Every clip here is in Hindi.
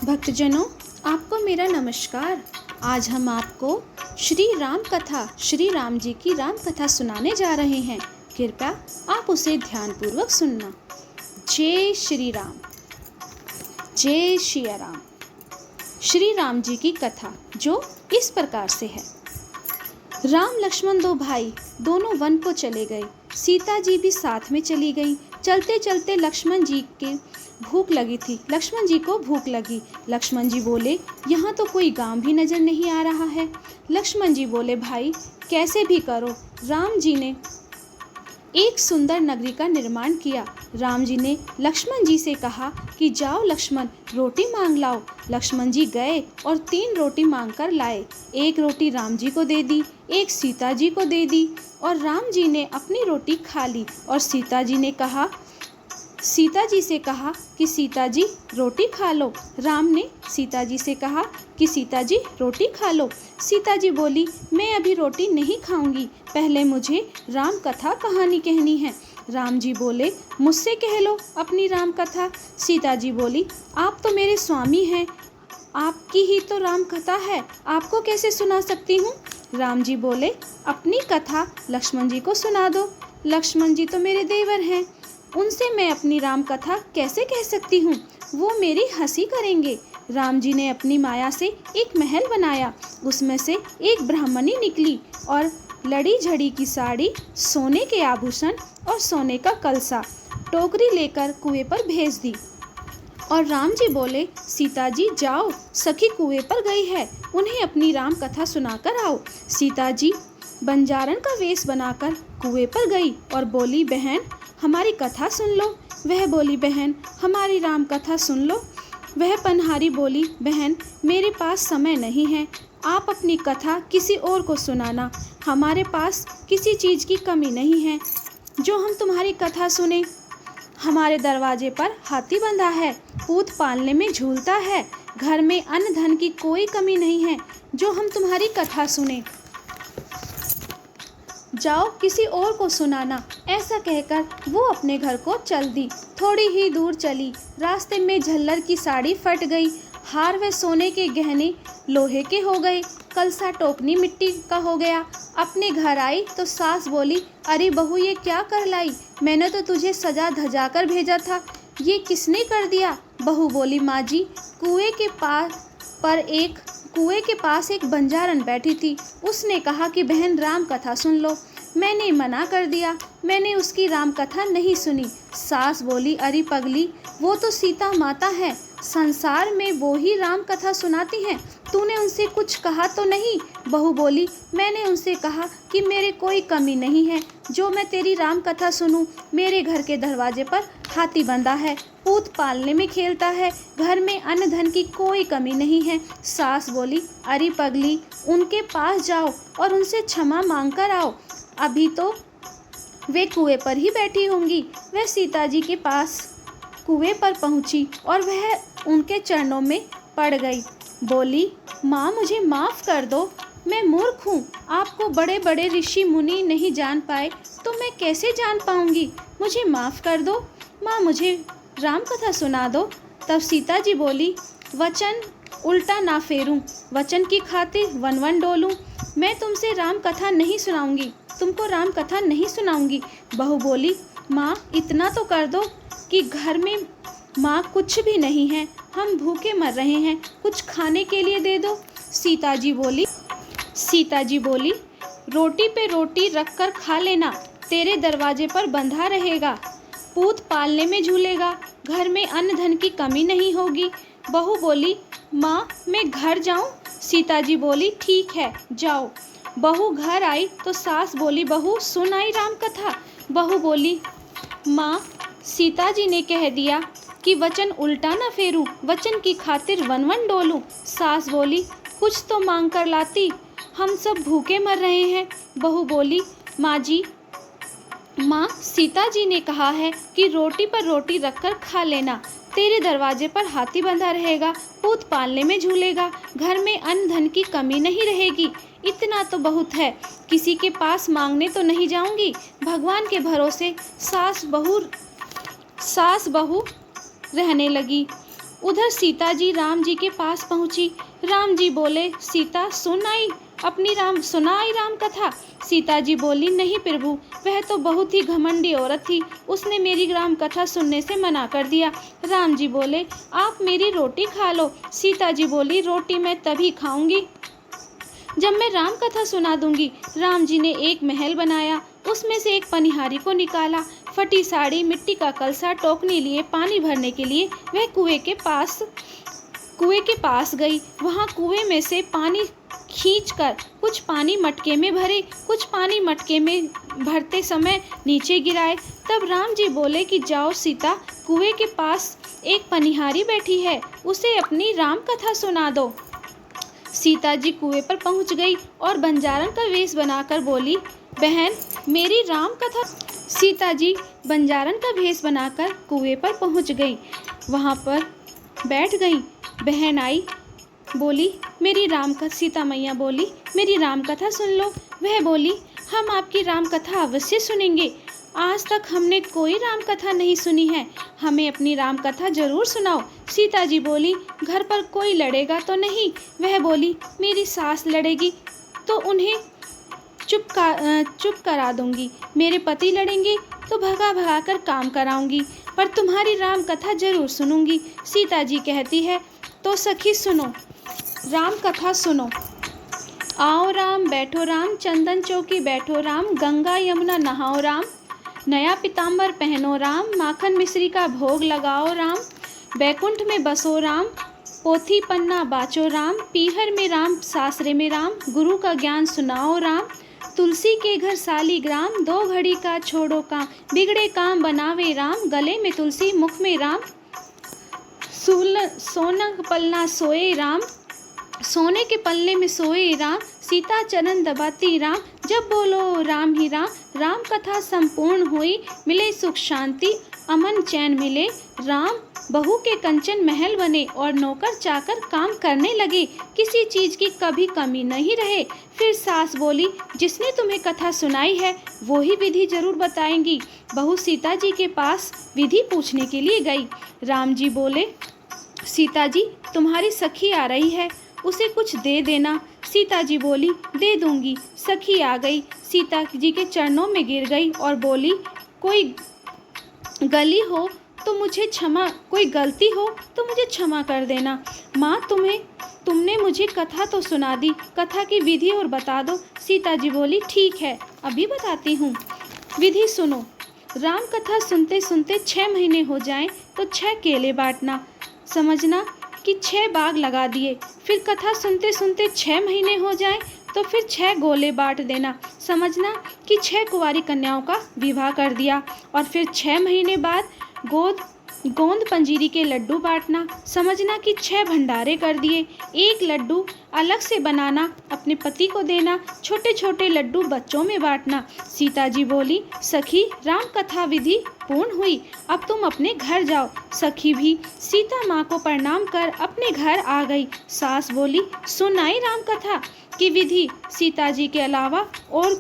भक्तजनों, आपको मेरा नमस्कार। आज हम आपको श्री राम कथा, श्री राम जी की राम कथा सुनाने जा रहे हैं। कृपया आप उसे ध्यानपूर्वक सुनना। जय श्री राम, जय सिया राम। श्री राम जी की कथा जो इस प्रकार से है। राम लक्ष्मण दो भाई दोनों वन को चले गए। सीता जी भी साथ में चली गई। चलते चलते लक्ष्मण जी को भूख लगी। लक्ष्मण जी बोले, यहाँ तो कोई गांव भी नजर नहीं आ रहा है। लक्ष्मण जी बोले, भाई कैसे भी करो, राम जी ने एक सुंदर नगरी का निर्माण किया। राम जी ने लक्ष्मण जी से कहा कि जाओ लक्ष्मण, रोटी मांग लाओ। लक्ष्मण जी गए और 3 रोटी मांग कर लाए। 1 रोटी राम जी को दे दी, 1 सीता जी को दे दी और राम जी ने अपनी रोटी खा ली। और सीता जी से कहा कि सीता जी रोटी खा लो। राम ने सीता जी से कहा कि सीता जी रोटी खा लो। सीता जी बोली, मैं अभी रोटी नहीं खाऊंगी, पहले मुझे राम कथा कहानी कहनी है। राम जी बोले, मुझसे कह लो अपनी राम कथा। सीता जी बोली, आप तो मेरे स्वामी हैं, आपकी ही तो राम कथा है, आपको कैसे सुना सकती हूँ। राम जी बोले, अपनी कथा लक्ष्मण जी को सुना दो। लक्ष्मण जी तो मेरे देवर हैं, उनसे मैं अपनी राम कथा कैसे कह सकती हूँ, वो मेरी हंसी करेंगे। राम जी ने अपनी माया से एक महल बनाया। उसमें से एक ब्राह्मणी निकली और लड़ी झड़ी की साड़ी, सोने के आभूषण और सोने का कलसा टोकरी लेकर कुएं पर भेज दी। और राम जी बोले, सीता जी जाओ, सखी कुएं पर गई है, उन्हें अपनी राम कथा सुनाकर आओ। सीता जी बंजारन का वेश बनाकर कुएं पर गई और बोली, बहन हमारी कथा सुन लो। वह बोली, बहन हमारी राम कथा सुन लो। वह पनहारी बोली, बहन मेरे पास समय नहीं है, आप अपनी कथा किसी और को सुनाना, हमारे पास किसी चीज़ की कमी नहीं है जो हम तुम्हारी कथा सुने। हमारे दरवाजे पर हाथी बंधा है, पूत पालने में झूलता है, घर में अन्न धन की कोई कमी नहीं है जो हम तुम्हारी कथा सुने। जाओ किसी और को सुनाना। ऐसा कहकर वो अपने घर को चल दी। थोड़ी ही दूर चली, रास्ते में झल्लर की साड़ी फट गई, हार व सोने के गहने लोहे के हो गए, कलसा टोकनी मिट्टी का हो गया। अपने घर आई तो सास बोली, अरे बहू ये क्या कर लाई, मैंने तो तुझे सजा धजा कर भेजा था, ये किसने कर दिया। बहू बोली, माँ जी कुएं के पास एक बंजारन बैठी थी, उसने कहा कि बहन राम कथा सुन लो, मैंने मना कर दिया, मैंने उसकी राम कथा नहीं सुनी। सास बोली, अरे पगली वो तो सीता माता है, संसार में वो ही राम कथा सुनाती हैं, तूने उनसे कुछ कहा तो नहीं। बहू बोली, मैंने उनसे कहा कि मेरे कोई कमी नहीं है जो मैं तेरी राम कथा सुनूं। मेरे घर के दरवाजे पर हाथी बंधा है, पूत पालने में खेलता है, घर में अन्न धन की कोई कमी नहीं है। सास बोली, अरे पगली उनके पास जाओ और उनसे क्षमा मांग कर आओ, अभी तो वे कुएं पर ही बैठी होंगी। वह सीता जी के पास कुएं पर पहुंची और वह उनके चरणों में पड़ गई। बोली, माँ मुझे माफ़ कर दो, मैं मूर्ख हूँ, आपको बड़े बड़े ऋषि मुनि नहीं जान पाए तो मैं कैसे जान पाऊँगी, मुझे माफ़ कर दो माँ, मुझे राम कथा सुना दो। तब सीता जी बोली, वचन उल्टा ना फेरूं, वचन की खातिर वन वन डोलूं, मैं तुमसे राम कथा नहीं सुनाऊंगी, तुमको राम कथा नहीं सुनाऊंगी। बहू बोली, माँ इतना तो कर दो कि घर में माँ कुछ भी नहीं है, हम भूखे मर रहे हैं, कुछ खाने के लिए दे दो। सीता जी बोली, रोटी पे रोटी रख कर खा लेना, तेरे दरवाजे पर बंधा रहेगा, पूत पालने में झूलेगा, घर में अन्न धन की कमी नहीं होगी। बहू बोली, माँ मैं घर जाऊँ। सीता जी बोली, ठीक है जाओ। बहू घर आई तो सास बोली, बहू सुन आई राम कथा। बहू बोली, माँ सीता जी ने कह दिया कि वचन उल्टा ना फेरूं, वचन की खातिर वन वन डोलूं। सास बोली, कुछ तो मांग कर लाती, हम सब भूखे मर रहे हैं। बहू बोली, माँ सीता जी ने कहा है कि रोटी पर रोटी रखकर खा लेना, तेरे दरवाजे पर हाथी बंधा रहेगा, पूत पालने में झूलेगा, घर में अन्न धन की कमी नहीं रहेगी। इतना तो बहुत है, किसी के पास मांगने तो नहीं जाऊंगी, भगवान के भरोसे सास बहू रहने लगी। उधर सीता जी राम जी के पास पहुंची। राम जी बोले, सीता सुना आई राम कथा। सीता जी बोली, नहीं प्रभु, वह तो बहुत ही घमंडी औरत थी, उसने मेरी राम कथा सुनने से मना कर दिया। राम जी बोले, आप मेरी रोटी खा लो। सीता जी बोली, रोटी मैं तभी खाऊंगी जब मैं राम कथा सुना दूंगी। राम जी ने एक महल बनाया, उसमें से एक पनिहारी को निकाला। फटी साड़ी, मिट्टी का कलसा, टोकनी लिए पानी भरने के लिए वह कुएं के पास गई। वहां कुएं में से पानी खींचकर कुछ पानी मटके में भरे, कुछ पानी मटके में भरते समय नीचे गिराए। तब राम जी बोले कि जाओ सीता, कुएं के पास एक पनिहारी बैठी है, उसे अपनी राम कथा सुना दो। सीता जी कुएं पर पहुंच गई और बंजारन का वेश बनाकर बोली, बहन मेरी राम कथा। सीता जी बंजारन का वेश बनाकर कुएं पर पहुंच गई, वहां पर बैठ गई। बहन आई, बोली, मेरी राम कथा। सीता मैया बोली, मेरी राम कथा सुन लो। वह बोली, हम आपकी राम कथा अवश्य सुनेंगे, आज तक हमने कोई राम कथा नहीं सुनी है, हमें अपनी राम कथा जरूर सुनाओ। सीता जी बोली, घर पर कोई लड़ेगा तो नहीं। वह बोली, मेरी सास लड़ेगी तो उन्हें चुप करा दूंगी, मेरे पति लड़ेंगे तो भगा भगा कर काम कराऊंगी, पर तुम्हारी राम कथा जरूर सुनूंगी। सीता जी कहती है, तो सखी सुनो, राम कथा सुनो। आओ राम बैठो राम, चंदन चौकी बैठो राम, गंगा यमुना नहाओ राम, नया पीताम्बर पहनो राम, माखन मिश्री का भोग लगाओ राम, बैकुंठ में बसो राम, पोथी पन्ना बाचो राम, पीहर में राम सासरे में राम, गुरु का ज्ञान सुनाओ राम, तुलसी के घर सालीग्राम, 2 घड़ी का छोड़ो काम, बिगड़े काम बनावे राम, गले में तुलसी मुख में राम, सोना पलना सोए राम, सोने के पल्ले में सोए राम, सीता चरण दबाती राम, जब बोलो राम ही राम, राम कथा संपूर्ण हुई, मिले सुख शांति अमन चैन मिले, राम बहू के कंचन महल बने और नौकर चाकर काम करने लगे, किसी चीज की कभी कमी नहीं रहे। फिर सास बोली, जिसने तुम्हें कथा सुनाई है वो ही विधि जरूर बताएंगी। बहू सीता जी के पास विधि पूछने के लिए गई। राम जी बोले, सीता जी तुम्हारी सखी आ रही है, उसे कुछ दे देना। सीता जी बोली, दे दूंगी। सखी आ गई, सीता जी के चरणों में गिर गई और बोली, कोई गलती हो तो मुझे क्षमा कर देना। माँ तुमने मुझे कथा तो सुना दी, कथा की विधि और बता दो। सीता जी बोली, ठीक है अभी बताती हूँ। विधि सुनो, राम कथा सुनते सुनते 6 महीने हो जाएं तो 6 केले बांटना, समझना कि 6 बाग लगा दिए। फिर कथा सुनते सुनते 6 महीने हो जाएं तो फिर 6 गोले बांट देना, समझना कि 6 कुंवारी कन्याओं का विवाह कर दिया। और फिर 6 महीने बाद गोंद पंजीरी के लड्डू बांटना, समझना कि 6 भंडारे कर दिए। 1 लड्डू अलग से बनाना, अपने पति को देना, छोटे छोटे लड्डू बच्चों में बांटना। सीता जी बोली, सखी राम कथा विधि पूर्ण हुई, अब तुम अपने घर जाओ। सखी भी सीता माँ को प्रणाम कर अपने घर आ गई। सास बोली, सुनाई राम कथा की विधि, सीता जी के अलावा और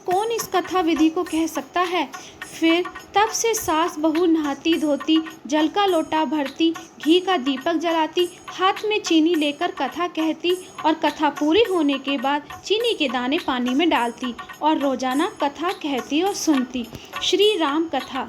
कौन इस कथा विधि को कह सकता है। फिर तब से सास बहू नहाती धोती, जल का लोटा भरती, घी का दीपक जलाती, हाथ में चीनी लेकर कथा कहती और कथा पूरी होने के बाद चीनी के दाने पानी में डालती और रोजाना कथा कहती और सुनती। श्री राम कथा।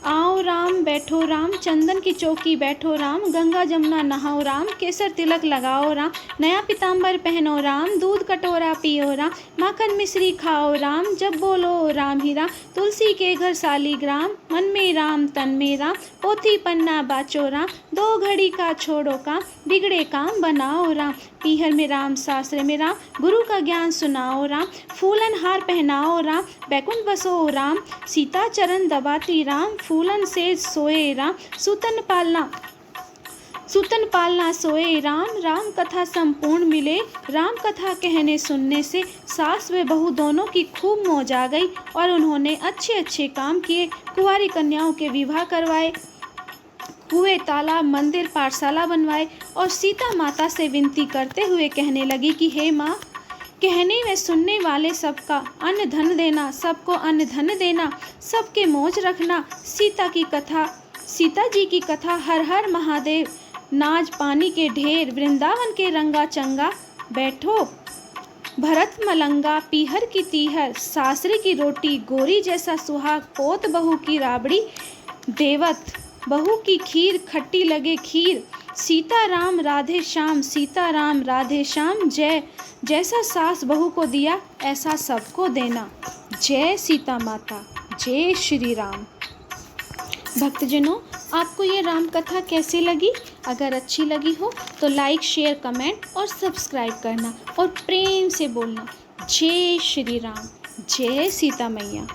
आओ राम बैठो राम, चंदन की चौकी बैठो राम, गंगा जमुना नहाओ राम, केसर तिलक लगाओ राम, नया पीताम्बर पहनो राम, दूध कटोरा पियो राम, माखन मिश्री खाओ राम, जब बोलो राम ही राम, तुलसी के घर सालीग्राम, मन में राम तन में राम, पोथी पन्ना बाचो राम, 2 घड़ी का छोड़ो काम, बिगड़े काम बनाओ राम, पीहर में राम सासरे में राम, गुरु का ज्ञान सुनाओ राम, फूलन हार पहनाओ राम, बैकुंठ बसो राम, सीता चरण दबाती राम, फूलन से सोए राम, सूतन पालना सोए राम, राम कथा संपूर्ण मिले। राम कथा कहने सुनने से सास व बहू दोनों की खूब मौज आ गई और उन्होंने अच्छे अच्छे काम किए, कुंवारी कन्याओं के विवाह करवाए, कुएं तालाब मंदिर पाठशाला बनवाए और सीता माता से विनती करते हुए कहने लगी कि हे माँ, कहने व सुनने वाले सबका अन्न धन देना, सबको अन्न धन देना, सबके मौज रखना। सीता की कथा सीता जी की कथा हर हर महादेव, नाज पानी के ढेर, वृंदावन के रंगा चंगा, बैठो भरत मलंगा, पीहर की तीहर, सासरे की रोटी, गोरी जैसा सुहाग, पोत बहू की राबड़ी, देवत बहू की खीर, खट्टी लगे खीर, सीता राम राधे श्याम, सीता राम राधे श्याम, जय जैसा सास बहू को दिया ऐसा सबको देना, जय सीता माता, जय श्री राम। भक्तजनों, आपको ये राम कथा कैसी लगी? अगर अच्छी लगी हो तो लाइक, शेयर, कमेंट और सब्सक्राइब करना और प्रेम से बोलना, जय श्री राम, जय सीता मैया।